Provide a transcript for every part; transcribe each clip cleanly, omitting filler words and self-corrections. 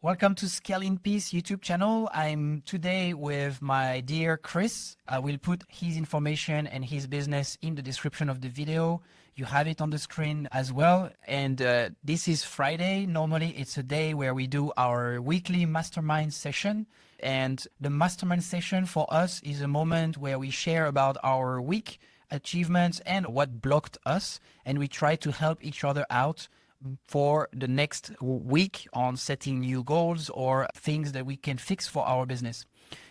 Welcome to Scale in Peace YouTube channel. I'm today with my dear Chris. I will put his information and his business in the description of the video. You have it on the screen as well. And this is Friday. Normally it's a day where we do our weekly mastermind session. And the mastermind session for us is a moment where we share about our week achievements and what blocked us. And we try to help each other out for the next week on setting new goals or things that we can fix for our business.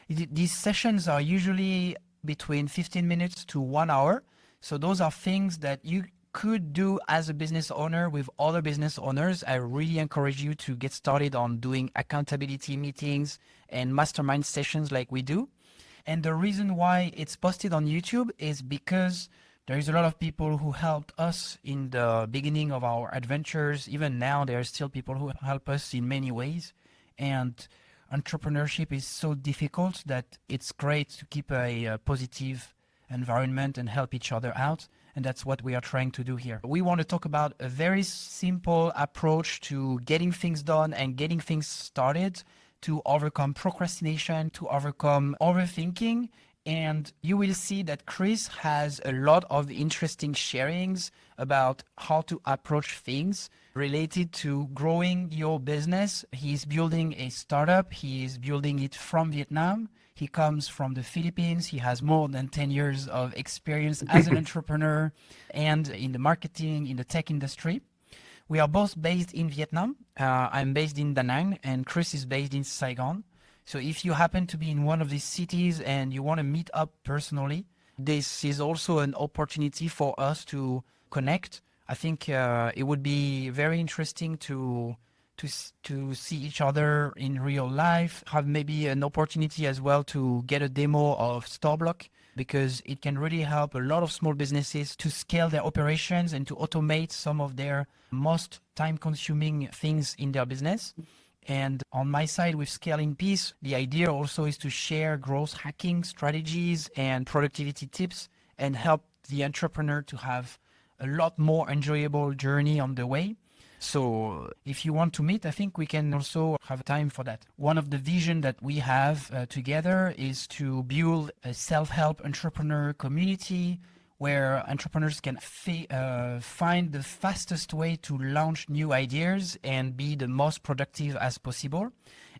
These sessions are usually between 15 minutes to 1 hour. So those are things that you could do as a business owner with other business owners. I really encourage you to get started on doing accountability meetings and mastermind sessions like we do. And the reason why it's posted on YouTube is because there is a lot of people who helped us in the beginning of our adventures. Even now, there are still people who help us in many ways. And entrepreneurship is so difficult that it's great to keep a positive environment and help each other out. And that's what we are trying to do here. We want to talk about a very simple approach to getting things done and getting things started, to overcome procrastination, to overcome overthinking. And you will see that Chris has a lot of interesting sharings about how to approach things related to growing your business. He's building a startup. He is building it from Vietnam. He comes from the Philippines. He has more than 10 years of experience as an entrepreneur and in the marketing, in the tech industry. We are both based in Vietnam. I'm based in Da Nang and Chris is based in Saigon. So if you happen to be in one of these cities and you want to meet up personally, this is also an opportunity for us to connect. I think it would be very interesting to see each other in real life, have maybe an opportunity as well to get a demo of Storebloc, because it can really help a lot of small businesses to scale their operations and to automate some of their most time-consuming things in their business. And on my side with Scale in Peace, the idea also is to share growth hacking strategies and productivity tips and help the entrepreneur to have a lot more enjoyable journey on the way. So if you want to meet, I think we can also have time for that. One of the vision that we have together is to build a self-help entrepreneur community where entrepreneurs can find the fastest way to launch new ideas and be the most productive as possible.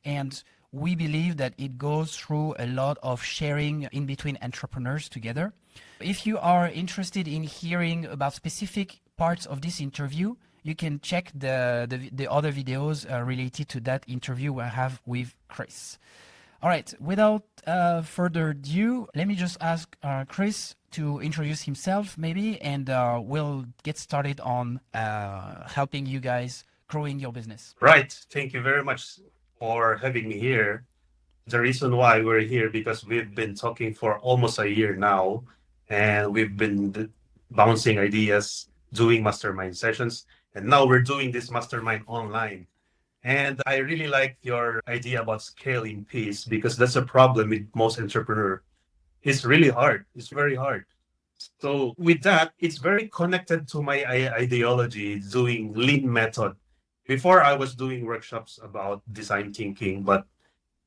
And we believe that it goes through a lot of sharing in between entrepreneurs together. If you are interested in hearing about specific parts of this interview, you can check the other videos related to that interview I have with Chris. All right, without further ado, let me just ask Chris to introduce himself maybe, and we'll get started on helping you guys growing your business. Right. Thank you very much for having me here. The reason why we're here because we've been talking for almost a year now, and we've been bouncing ideas, doing mastermind sessions, and now we're doing this mastermind online. And I really like your idea about scaling peace because that's a problem with most entrepreneurs. It's really hard. It's very hard. So with that, it's very connected to my ideology, doing lean method. Before I was doing workshops about design thinking, but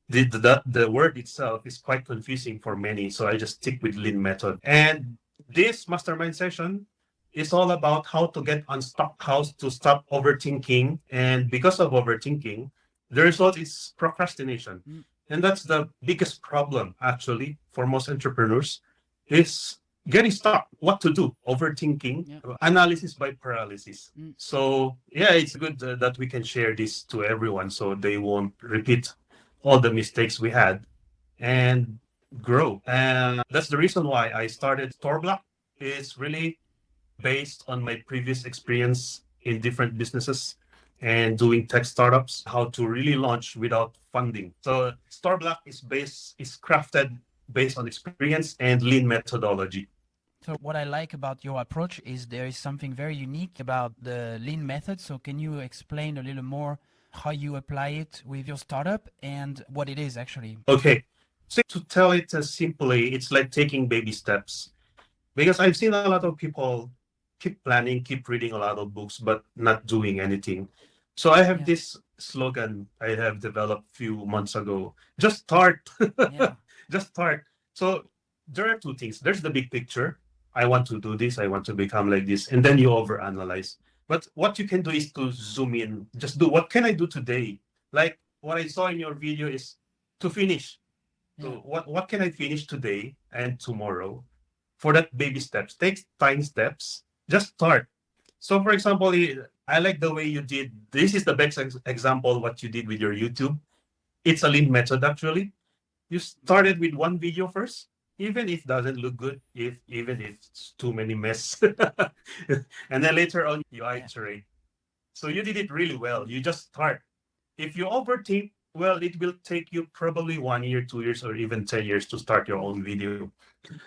the word itself is quite confusing for many. So I just stick with lean method. And this mastermind session is all about how to get unstuck, how to stop overthinking. And because of overthinking, the result is procrastination. And that's the biggest problem actually for most entrepreneurs is getting stuck, what to do, overthinking, analysis by paralysis. So yeah, it's good that we can share this to everyone so they won't repeat all the mistakes we had and grow. And that's the reason why I started Storebloc. It's really based on my previous experience in different businesses and doing tech startups, how to really launch without funding. So Storebloc is crafted based on experience and lean methodology. So what I like about your approach is there is something very unique about the lean method. So can you explain a little more how you apply it with your startup and what it is actually? Okay. So to tell it simply, it's like taking baby steps. Because I've seen a lot of people keep planning, keep reading a lot of books, but not doing anything. So I have Yeah. this slogan I have developed few months ago. Just start. Yeah. Just start. So there are two things. There's the big picture. I want to do this. I want to become like this. And then you overanalyze. But what you can do is to zoom in. Just do what can I do today? Like what I saw in your video is to finish. Yeah. So what can I finish today and tomorrow? For that baby steps, take tiny steps. Just start. So for example, I like the way you did. This is the best example what you did with your YouTube. It's a lean method actually. You started with one video first, even if it doesn't look good, if even if it's too many mess, and then later on you Yeah. iterate. So you did it really well. You just start. If you overthink, well, it will take you probably 1 year, 2 years, or even 10 years to start your own video.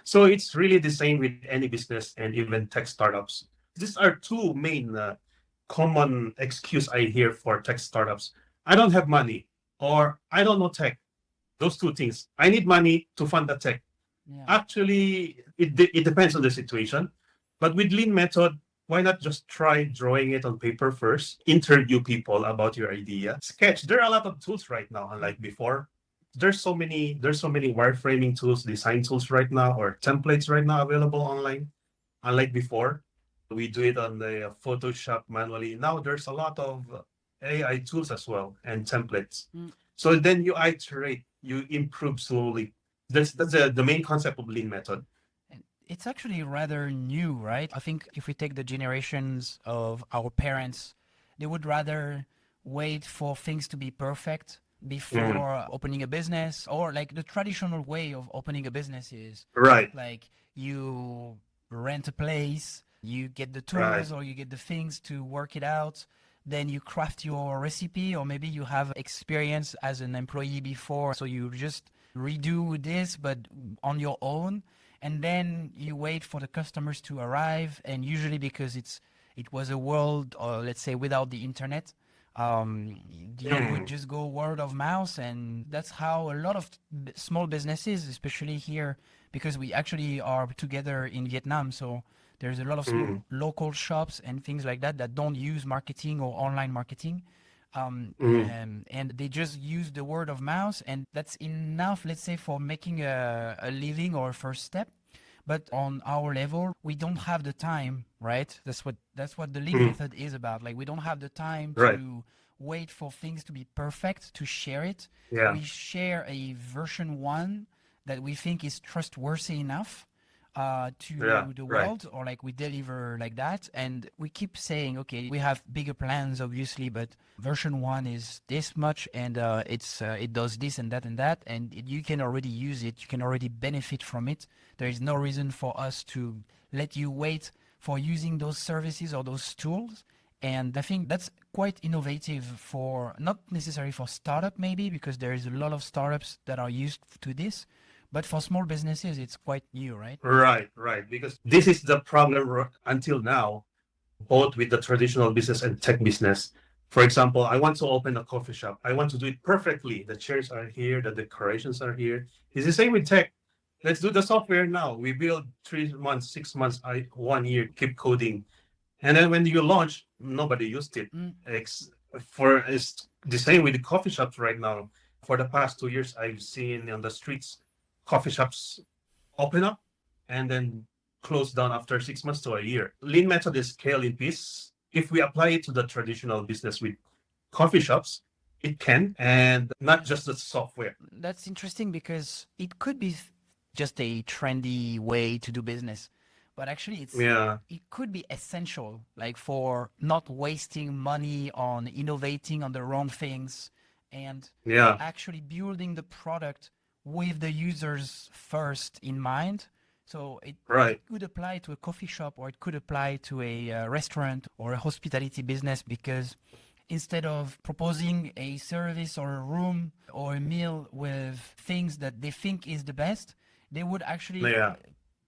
So it's really the same with any business and even tech startups. These are two main common excuse I hear for tech startups. I don't have money, or I don't know tech. Those two things. I need money to fund the tech. Yeah. Actually, it depends on the situation. But with lean method, why not just try drawing it on paper first? Interview people about your idea. Sketch. There are a lot of tools right now, unlike before. There's so many wireframing tools, design tools right now, or templates right now available online. Unlike before, we do it on the Photoshop manually. Now there's a lot of AI tools as well and templates. Mm. So then you iterate, you improve slowly. That's the main concept of lean method. And it's actually rather new, right? I think if we take the generations of our parents, they would rather wait for things to be perfect Mm, before opening a business, or like the traditional way of opening a business is right, like you rent a place, you get the right. tools or you get the things to work it out, then you craft your recipe, or maybe you have experience as an employee before, so you just redo this but on your own, and then you wait for the customers to arrive. And usually because it was a world, or let's say without the internet, you would Mm, just go word of mouth, and that's how a lot of small businesses, especially here, because we actually are together in Vietnam, so there's a lot of small mm, local shops and things like that that don't use marketing or online marketing. mm, And they just use the word of mouth, and that's enough, let's say, for making a living or a first step. But on our level, we don't have the time, right? That's what the lean mm, method is about. Like we don't have the time right. to wait for things to be perfect to share it. Yeah, We share a version one that we think is trustworthy enough yeah, to the right. world, or like we deliver like that, and we keep saying, okay, we have bigger plans, obviously, but version one is this much, and it does this and that, and you can already use it, you can already benefit from it. There is no reason for us to let you wait for using those services or those tools. And I think that's quite innovative, for not necessarily for startup maybe, because there is a lot of startups that are used to this, but for small businesses it's quite new, right? Right, right. Because this is the problem until now, both with the traditional business and tech business. For example, I want to open a coffee shop. I want to do it perfectly. The chairs are here, the decorations are here. It's the same with tech. Let's do the software now. We build 3 months, 6 months, 1 year, keep coding. And then when you launch, nobody used it. Mm, Ex- for it's the same with the coffee shops right now. For the past 2 years, I've seen on the streets coffee shops open up and then close down after 6 months to a year. Lean method is scale in piece. If we apply it to the traditional business with coffee shops, it can, and not yeah. just the software. That's interesting because it could be just a trendy way to do business, but actually Yeah, it could be essential, like for not wasting money on innovating on the wrong things, and yeah, actually building the product with the users first in mind. So it right. could apply to a coffee shop, or it could apply to a restaurant or a hospitality business, because instead of proposing a service or a room or a meal with things that they think is the best, they would actually Yeah,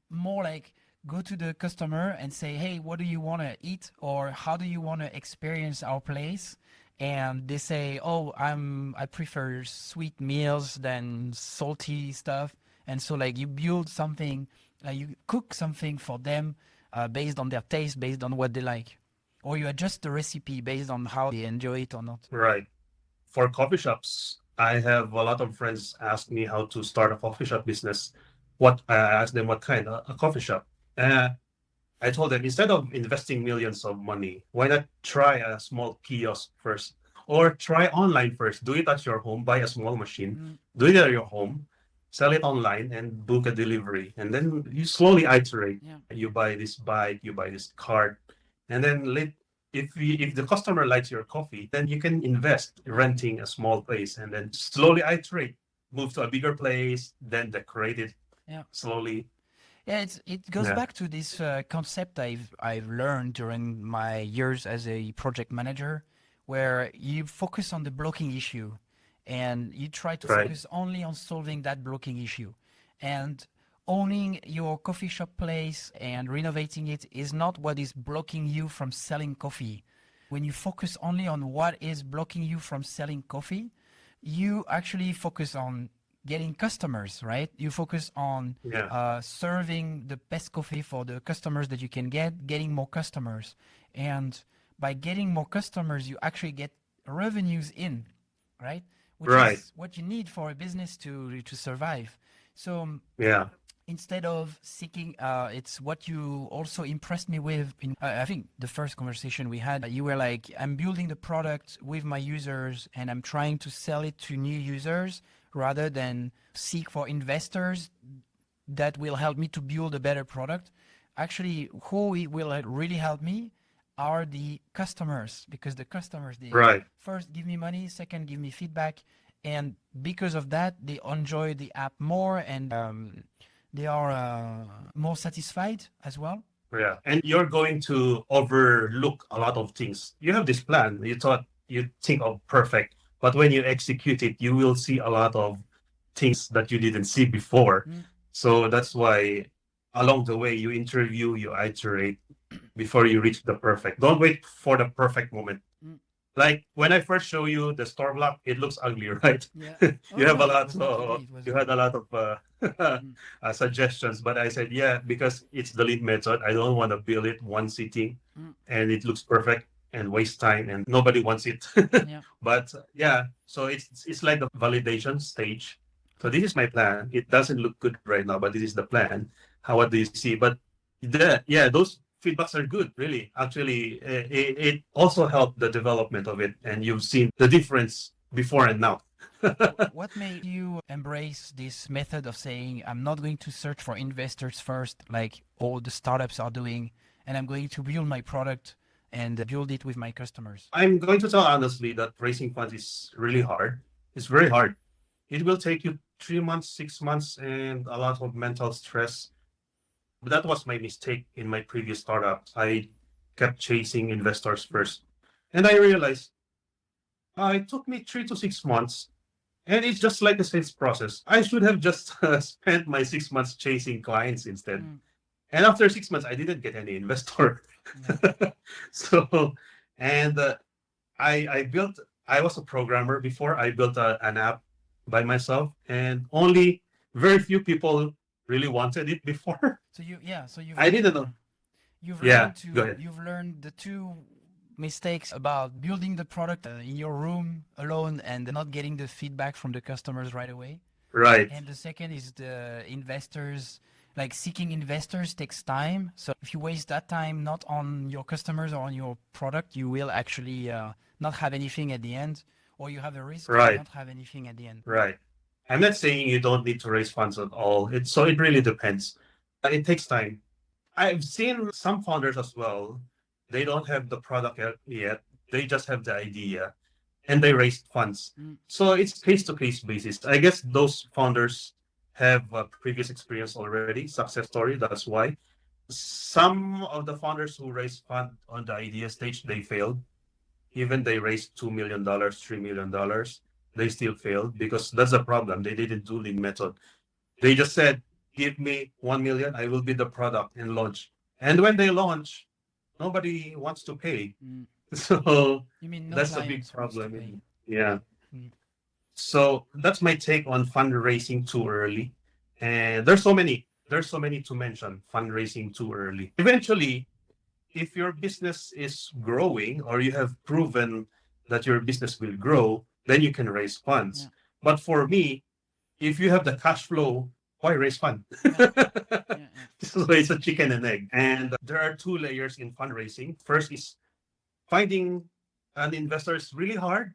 more like go to the customer and say, hey, what do you want to eat, or how do you want to experience our place? And they say, oh, I prefer sweet meals than salty stuff. And so like you build something, you cook something for them, based on their taste, based on what they like. or you adjust the recipe based on how they enjoy it or not? Right. For coffee shops, I have a lot of friends ask me how to start a coffee shop business. What I asked them what kind, a coffee shop. I told them instead of investing millions of money, why not try a small kiosk first, or try online first. Do it at your home, buy a small machine, Mm, do it at your home, sell it online, and book a delivery. And then you slowly iterate. yeah. You buy this bike, you buy this cart, and then if the customer likes your coffee, then you can invest renting a small place, and then slowly iterate, move to a bigger place, then decorate it Yeah. slowly. Yeah, it goes Yeah. back to this concept I've learned during my years as a project manager, where you focus on the blocking issue, and you try to Right. focus only on solving that blocking issue, and owning your coffee shop place and renovating it is not what is blocking you from selling coffee. When you focus only on what is blocking you from selling coffee, you actually focus on getting customers, right? You focus on Yeah. serving the best coffee for the customers that you can get, getting more customers. And by getting more customers, you actually get revenues in, right? Which Right. is what you need for a business to survive. So Yeah. instead of seeking, it's what you also impressed me with in I think the first conversation we had. You were like, I'm building the product with my users and I'm trying to sell it to new users rather than seek for investors that will help me to build a better product. Actually, who it will really help me are the customers, because the customers, they Right. first give me money, second give me feedback, and because of that they enjoy the app more, and they are more satisfied as well. Yeah. And you're going to overlook a lot of things. You have this plan. You think of perfect, but when you execute it, you will see a lot of things that you didn't see before. Mm, So that's why along the way you interview, you iterate before you reach the perfect. Don't wait for the perfect moment. mm. Like when I first show you the Storebloc, it looks ugly, right? Yeah. You Oh have a no, it lot was not ugly. of It was you had a lot of mm, suggestions, but I said yeah because it's the lead method. I don't want to build it one sitting, mm, and it looks perfect and waste time, and nobody wants it. yeah. But yeah, so it's like the validation stage. So this is my plan. It doesn't look good right now, but this is the plan. How what do you see? But yeah, those feedbacks are good, really. Actually, it also helped the development of it, and you've seen the difference before and now. What made you embrace this method of saying, I'm not going to search for investors first, like all the startups are doing, and I'm going to build my product and build it with my customers? I'm going to tell honestly that raising funds is really hard. It's very hard. It will take you 3 months, 6 months, and a lot of mental stress. But that was my mistake in my previous startup. I kept chasing investors first. And I realized it took me 3 to 6 months. And it's just like the sales process. I should have just spent my 6 months chasing clients instead. Mm, And after 6 months, I didn't get any investor. yeah. So, and I built, I was a programmer before. I built an app by myself, and only very few people really wanted it before. So so I didn't know. Yeah, go ahead. you've learned the two mistakes about building the product in your room alone and not getting the feedback from the customers right away. Right, And the second is the investors, like seeking investors takes time. So if you waste that time not on your customers or on your product, you will actually not have anything at the end, or you have a risk to right, not have anything at the end. right. I'm not saying you don't need to raise funds at all. It really depends. It takes time. I've seen some founders as well. They don't have the product yet. They just have the idea, and they raised funds. Mm, So it's case to case basis. I guess those founders have a previous experience already, success story. That's why some of the founders who raised fund on the idea stage, they failed. Even they raised $2 million, $3 million, they still failed because that's the problem. They didn't do lean method. They just said, "Give me 1 million, I will be the product and launch." And when they launch, nobody wants to pay. mm. So You mean no that's a big clients wants to problem. pay? Yeah. Mm, So that's my take on fundraising too early. And there's so many to mention fundraising too early. Eventually, if your business is growing or you have proven that your business will grow, then you can raise funds. Yeah. But for me, if you have the cash flow, why raise fund? Yeah. Yeah. Yeah. So it's a chicken and egg. And there are two layers in fundraising. First is finding an investor is really hard.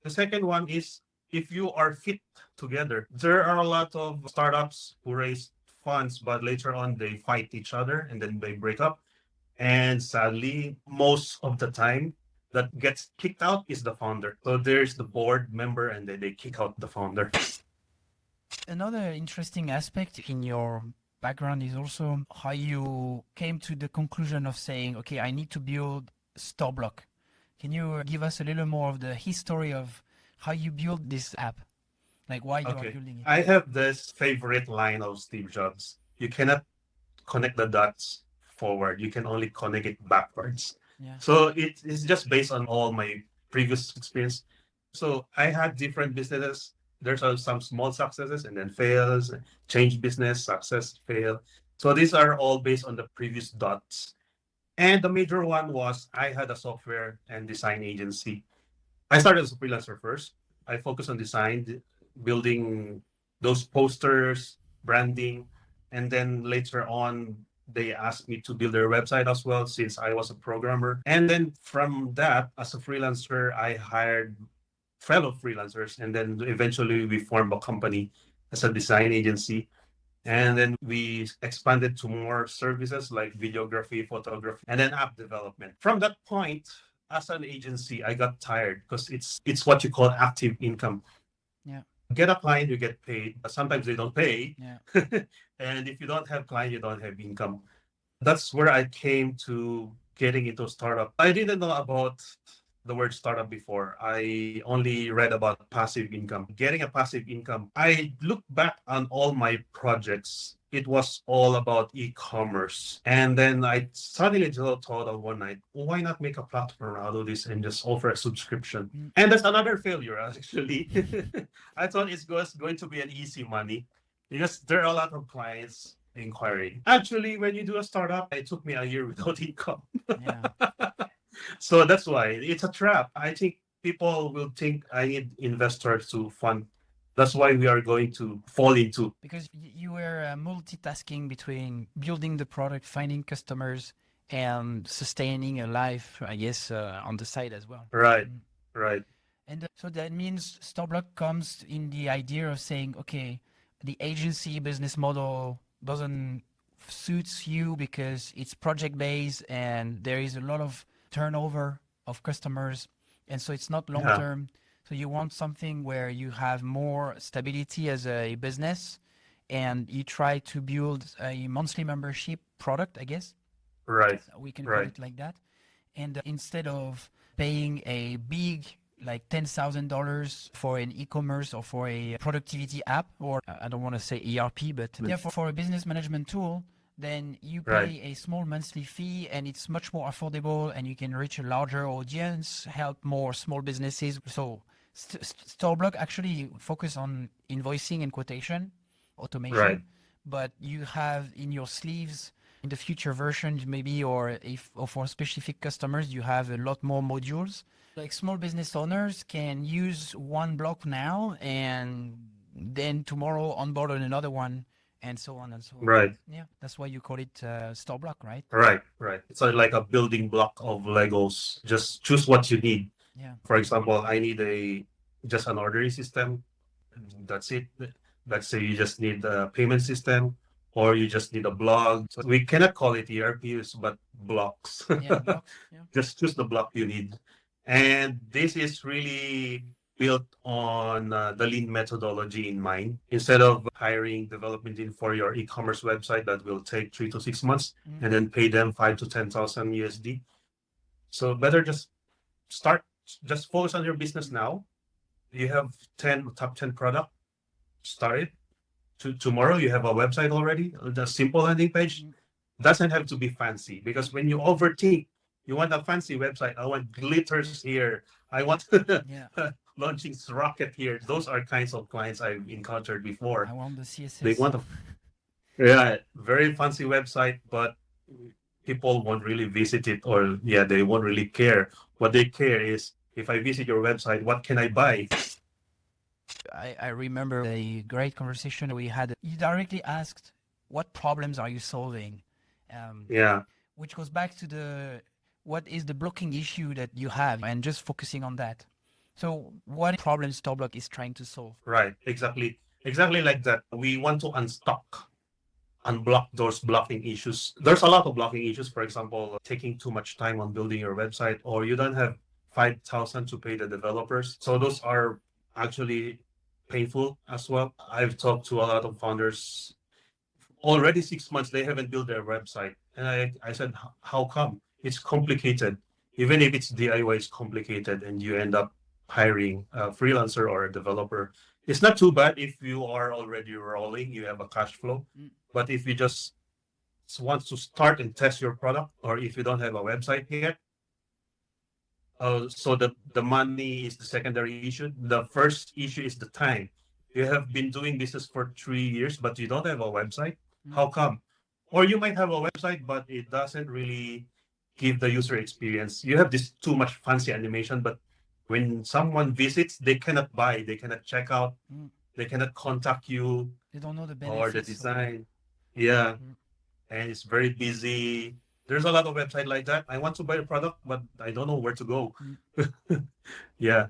The second one is if you are fit together. There are a lot of startups who raise funds, but later on they fight each other and then they break up. And sadly, most of the time, that gets kicked out is the founder. So there's the board member, and then they kick out the founder. Another interesting aspect in your background is also how you came to the conclusion of saying, okay, I need to build Storebloc. Can you give us a little more of the history of how you build this app? Like why you are Okay. building it? I have this favorite line of Steve Jobs. You cannot connect the dots forward. You can only connect it backwards. Yeah. So it's just based on all my previous experience. So I had different businesses. There's some small successes and then fails, change business, success, fail. So these are all based on the previous dots. And the major one was I had a software and design agency. I started as a freelancer first. I focused on design, building those posters, branding, and then later on they asked me to build their website as well since I was a programmer. And then from that, as a freelancer, I hired fellow freelancers, and then eventually we formed a company as a design agency. And then we expanded to more services like videography, photography, and then app development. From that point, as an agency, I got tired because it's what you call active income. Yeah. Get a client, you get paid. Sometimes they don't pay. Yeah. And if you don't have client, you don't have income. That's where I came to getting into startup. I didn't know about the word startup before. I only read about passive income. Getting a passive income, I look back on all my projects. It was all about e-commerce. And then I suddenly thought of one night, why not make a platform out of this and just offer a subscription? And that's another failure, actually. I thought it's going to be an easy money because there are a lot of clients inquiring. Actually, when you do a startup, it took me a year without income. Yeah. So that's why it's a trap. I think people will think I need investors to fund. That's why we are going to fall into. Because you were multitasking between building the product, finding customers, and sustaining a life, I guess, on the side as well. Right, right. And so that means Storebloc comes in the idea of saying, okay, the agency business model doesn't suits you because it's project based and there is a lot of turnover of customers, and so it's not long Yeah, term. So you want something where you have more stability as a business, and you try to build a monthly membership product, I guess right, we can call right, it like that. And instead of paying a big like $10,000 for an e-commerce or for a productivity app, or I don't want to say ERP, but therefore for a business management tool, then you right, pay a small monthly fee and it's much more affordable and you can reach a larger audience, help more small businesses. So Storebloc actually focus on invoicing and quotation right, automation, but you have in your sleeves in the future versions maybe, or if or for specific customers, you have a lot more modules. Like small business owners can use one block now and then tomorrow onboard on another one and so on and so on. right, Yeah, that's why you call it Storebloc, right? right, right. It's like a building block of Legos. Just choose what you need. Yeah, For example, I need a just an ordering system. That's it. Let's say you just need a payment system or you just need a blog. So we cannot call it ERPs, but blocks. yeah, blocks. Yeah, Just choose the block you need. And this is really built on the lean methodology in mind. Instead of hiring development team for your e-commerce website that will take 3 to 6 months and then pay them 5 to 10,000 USD. So better just start, just focus on your business now. You have 10 top 10 product, start it. Tomorrow you have a website already, the simple landing page. Doesn't have to be fancy because when you overthink, you want a fancy website. I want glitters here. I want yeah. launching rocket here. Those are kinds of clients I've encountered before. I want the They CSS. want a very fancy website, but people won't really visit it, or yeah, they won't really care. What they care is, if I visit your website, what can I buy? I remember a great conversation we had. You directly asked, "What problems are you solving?" Um, Yeah, which goes back to the what is the blocking issue that you have, and just focusing on that. So, what problem Storebloc is trying to solve? right. Exactly like that. We want to unblock those blocking issues. There's a lot of blocking issues. For example, taking too much time on building your website, or you don't have 5,000 to pay the developers. So those are actually painful as well. I've talked to a lot of founders already 6 months, they haven't built their website. And I said, how come? It's complicated. Even if it's DIY, it's complicated, and you end up hiring a freelancer or a developer. It's not too bad if you are already rolling, you have a cash flow. Mm. But if you just want to start and test your product, or if you don't have a website yet, so the money is the secondary issue. The first issue is the time. You have been doing business for 3 years, but you don't have a website. How come? Or you might have a website, but it doesn't really give the user experience. You have this too much fancy animation, but when someone visits, they cannot buy, they cannot check out, Mm. they cannot contact you They don't know the or the benefits. design. Yeah, Mm. and it's very busy. There's a lot of website like that. I want to buy a product, but I don't know where to go. Yeah.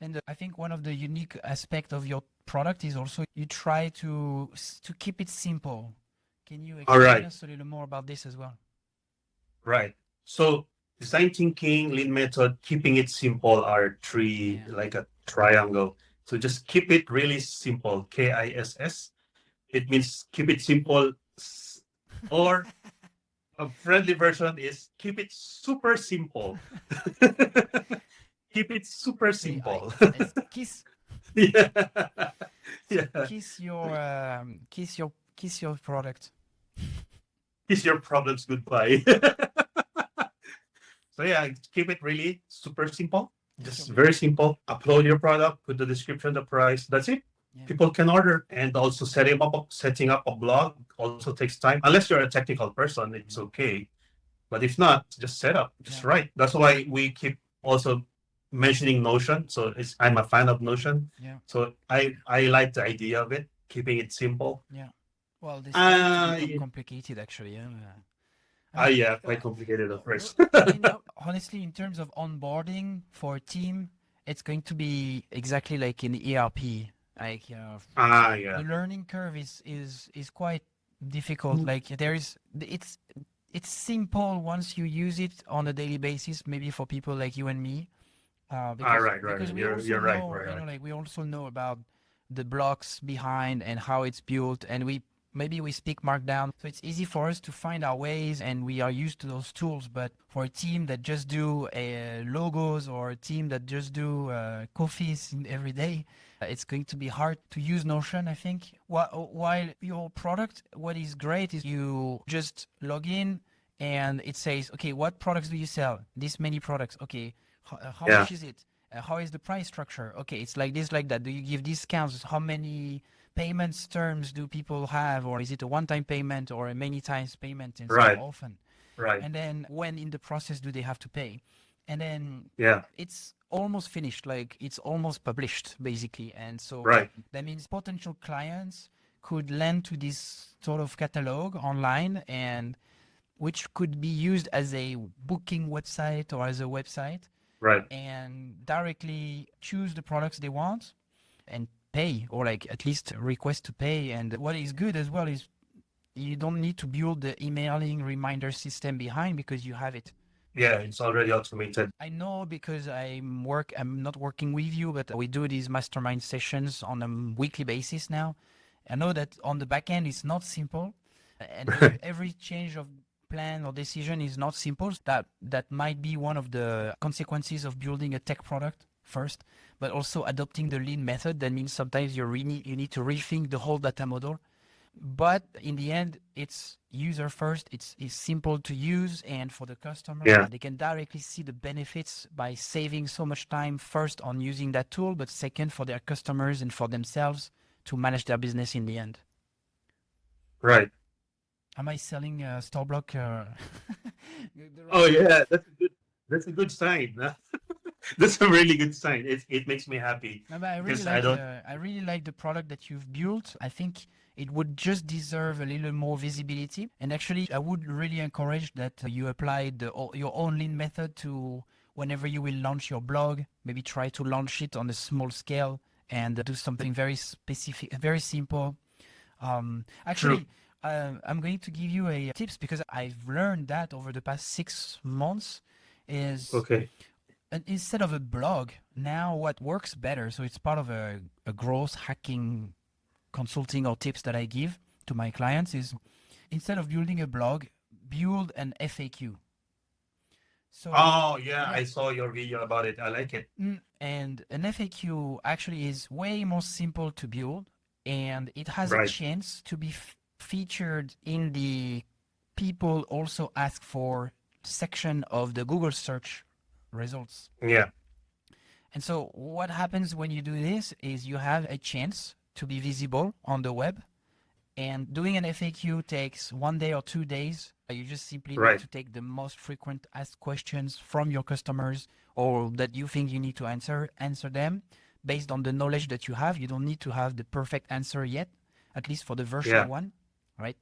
And I think one of the unique aspect of your product is also you try to keep it simple. Can you All explain right. us a little more about this as well? Right. So design thinking, lean method, keeping it simple are three, Yeah. like a triangle. So just keep it really simple. KISS. It means keep it simple. Or a friendly version is keep it super simple. Keep it super Okay, simple. it's kiss Yeah. Yeah. kiss your product. Kiss your problems goodbye. So yeah, keep it really super simple. Just very simple. Upload your product, put the description, the price. That's it. Yeah. People can order. And also setting up a blog also takes time. Unless you're a technical person, it's okay. But if not, just set up, just Yeah. write. That's why we keep also mentioning Notion. So I'm a fan of Notion. Yeah. So I like the idea of it, keeping it simple. Yeah. Well, they started to become Yeah. complicated actually. Yeah. I mean, Yeah, quite complicated at first. I mean, honestly, in terms of onboarding for a team, it's going to be exactly like in ERP. Like, Yeah. the learning curve is quite difficult. Like, it's simple once you use it on a daily basis. Maybe for people like you and me, because Right. we also You're right. know, Right. like we also know about the blocks behind and how it's built, and maybe we speak Markdown, so it's easy for us to find our ways, and we are used to those tools. But for a team that just do logos, or a team that just do coffees every day, it's going to be hard to use Notion, I think. While your product, what is great is you just log in and it says, okay, what products do you sell? This many products. Okay, how Yeah. much is it? How is the price structure? Okay, it's like this, like that. Do you give discounts? How many payments terms do people have? Or is it a one-time payment or a many times payment and so Right. often? Right. And then when in the process do they have to pay? And then Yeah. it's almost finished, like it's almost published basically. And so Right. that means potential clients could land to this sort of catalog online, and which could be used as a booking website or as a website, Right. and directly choose the products they want and pay, or like at least request to pay. And what is good as well is you don't need to build the emailing reminder system behind, because you have it. Yeah. It's already automated. I know, because I'm not working with you, but we do these mastermind sessions on a weekly basis now. I know that on the back end it's not simple, and every change of plan or decision is not simple. That might be one of the consequences of building a tech product first, but also adopting the lean method. That means sometimes you need to rethink the whole data model. But in the end, it's user first. It's simple to use, and for the customer, Yeah. they can directly see the benefits by saving so much time first on using that tool, but second for their customers and for themselves to manage their business in the end. Right. Am I selling Storebloc? Oh yeah, that's a good sign. That's a really good sign. It makes me happy No, but because I don't. I really like the product that you've built. I think it would just deserve a little more visibility. And actually, I would really encourage that you apply your own lean method to whenever you will launch your blog. Maybe try to launch it on a small scale and do something very specific, very simple. True. Actually, I'm going to give you a tips because I've learned that over the past 6 months is Okay. and instead of a blog, now what works better, so it's part of a growth hacking consulting or tips that I give to my clients is instead of building a blog, build an FAQ. So Oh yeah, yeah, I saw your video about it. I like it. and an FAQ actually is way more simple to build and it has a Right. chance to be featured in the people also ask for section of the Google search results. Yeah. And so what happens when you do this is you have a chance to be visible on the web. And doing an FAQ takes 1 day or 2 days. You just simply need Right. to take the most frequent asked questions from your customers or that you think you need to answer them based on the knowledge that you have. You don't need to have the perfect answer yet, at least for the virtual Yeah. one, right?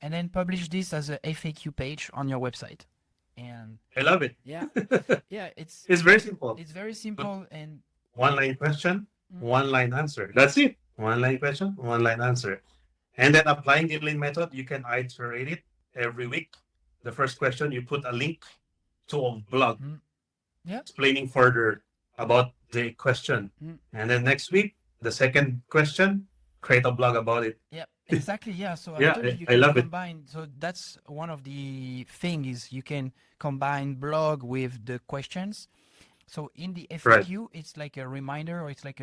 And then publish this as a FAQ page on your website. And I love it. yeah, yeah, It's very simple. it's very Put simple and one line question, mm, one line answer. That's it. One line question, one line answer. And then applying the lean method, you can iterate it every week. The first question, you put a link to a blog mm, yeah. explaining further about the question. Mm. And then next week, the second question, create a blog about it. Yeah, exactly. Yeah. So I Yeah, told you you I can love it. combine. So that's one of the things you can combine blog with the questions. So in the Right. FAQ, it's like a reminder, or it's like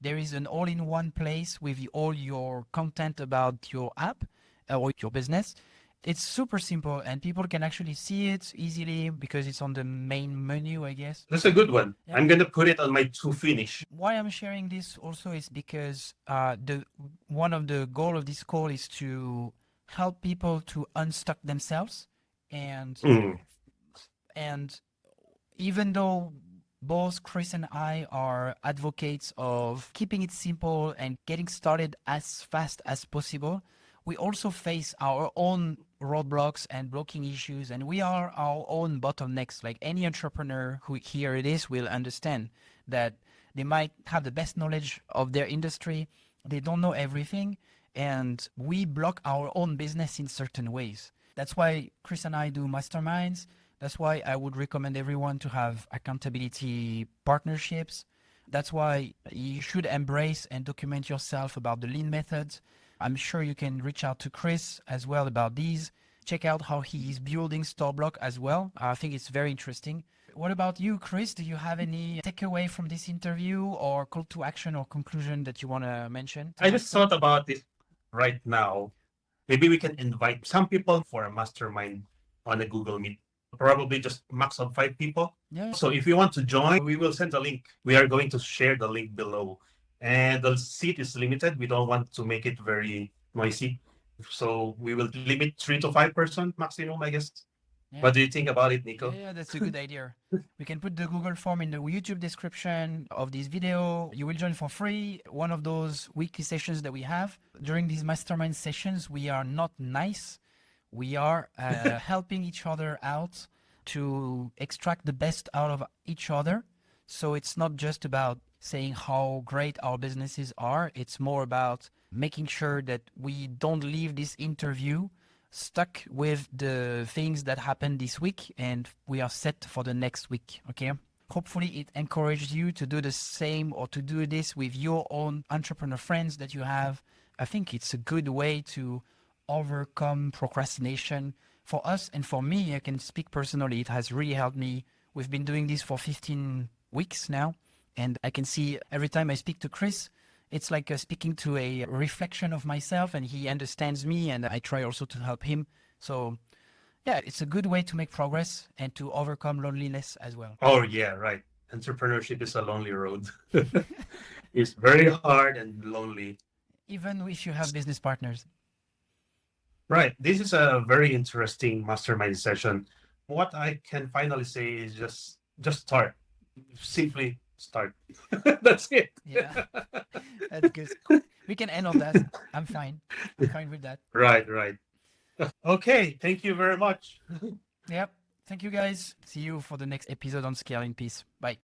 there is an all-in-one place with all your content about your app or your business. It's super simple, and people can actually see it easily because it's on the main menu, I guess. That's a good one. Yeah. I'm gonna put it on my to finish. Why I'm sharing this also is because the one of the goal of this call is to help people to unstuck themselves, and Mm, and even though both Chris and I are advocates of keeping it simple and getting started as fast as possible, we also face our own roadblocks and blocking issues, and we are our own bottlenecks. Like any entrepreneur who here it is will understand that they might have the best knowledge of their industry, they don't know everything, and we block our own business in certain ways. That's why Chris and I do masterminds. That's why I would recommend everyone to have accountability partnerships. That's why you should embrace and document yourself about the lean methods. I'm sure you can reach out to Chris as well about these. Check out how he is building Storebloc as well. I think it's very interesting. What about you, Chris? Do you have any takeaway from this interview or call to action or conclusion that you want to mention to I just master? thought about this right now. Maybe we can invite some people for a mastermind on a Google Meet. Probably just max of 5 people. Yeah. So if you want to join, we will send a link. We are going to share the link below. And the seat is limited. We don't want to make it very noisy. So we will limit 3 to 5 person maximum, I guess. Yeah. What do you think about it, Yeah, Nico? yeah, that's a good idea. We can put the Google form in the YouTube description of this video. You will join for free. One of those weekly sessions that we have. During these mastermind sessions, we are not nice. We are helping each other out to extract the best out of each other. So it's not just about saying how great our businesses are. It's more about making sure that we don't leave this interview stuck with the things that happened this week and we are set for the next week. Okay. Hopefully it encouraged you to do the same or to do this with your own entrepreneur friends that you have. I think it's a good way to overcome procrastination for us and for me. I can speak personally. It has really helped me. We've been doing this for 15 weeks now. And I can see every time I speak to Chris, it's like speaking to a reflection of myself and he understands me and I try also to help him. So yeah, it's a good way to make progress and to overcome loneliness as well. Oh, yeah, right. Entrepreneurship is a lonely road. It's very hard and lonely. Even if you have business partners. Right. This is a very interesting mastermind session. What I can finally say is just start. Simply start. That's it. Yeah, that's good. We can end on that. I'm fine. I'm fine with that. Right, right. Okay, thank you very much. Yep. Thank you guys. See you for the next episode on Scale in Peace. Bye.